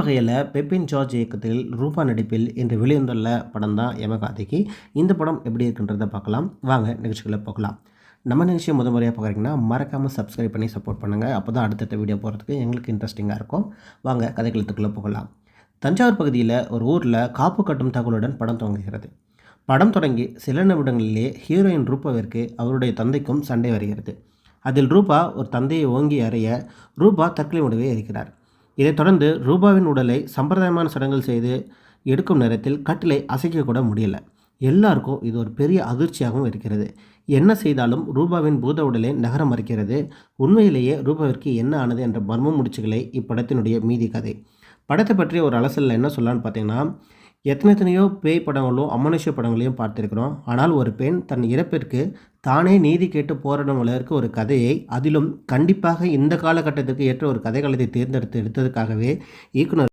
வகையில் பெப்பின் ஜார்ஜ் இயக்கத்தில் ரூபா நடிப்பில் இன்று வெளிவந்துள்ள படம் தான் யமகாதிக்கு. இந்த படம் எப்படி இருக்குன்றதை பார்க்கலாம். வாங்க நிகழ்ச்சிகளை போகலாம். நம்ம நிகழ்ச்சியை முறையாக பார்க்குறீங்கன்னா மறக்காமல் சப்ஸ்கிரைப் பண்ணி சப்போர்ட் பண்ணுங்கள். அப்போ தான் அடுத்தடுத்த வீடியோ போகிறதுக்கு எங்களுக்கு இன்ட்ரெஸ்டிங்காக இருக்கும். வாங்க கதைக்களத்துக்குள்ளே போகலாம். தஞ்சாவூர் பகுதியில் ஒரு ஊரில் காப்பு கட்டும் தகவலுடன் படம் துவங்குகிறது. படம் தொடங்கி சில நிமிடங்களிலே ஹீரோயின் ரூபாவிற்கு அவருடைய தந்தைக்கும் சண்டை வருகிறது. அதில் ரூபா ஒரு தந்தையை ஓங்கி அறைய ரூபா தற்கொலை முடிவை இருக்கிறார். இதைத் தொடர்ந்து ரூபாவின் உடலை சம்பிரதாயமான சடங்குகள் செய்து எடுக்கும் நேரத்தில் கட்டிலை அசைக்கக்கூட முடியல. எல்லாருக்கும் இது ஒரு பெரிய அதிர்ச்சியாகவும் இருக்கிறது. என்ன செய்தாலும் ரூபாவின் பூத உடலை நகர மறுக்கிறது. உண்மையிலேயே ரூபாவிற்கு என்ன ஆனது என்ற மர்ம முடிச்சுகளை இப்படத்தினுடைய மீதி கதை. படத்தை பற்றி ஒரு அலசலில் என்ன சொல்லலான்னு பார்த்தீங்கன்னா, எத்தனையோ பேய் படங்களும் அமானுஷ்ய படங்களையும் பார்த்துருக்கிறோம். ஆனால் ஒரு பெண் தன் இறப்பிற்கு தானே நீதி கேட்டு போராடும் அளவிற்கு ஒரு கதையை, அதிலும் கண்டிப்பாக இந்த காலகட்டத்திற்கு ஏற்ற ஒரு கதைக்களத்தை தேர்ந்தெடுத்து எடுத்ததுக்காகவே இயக்குனர்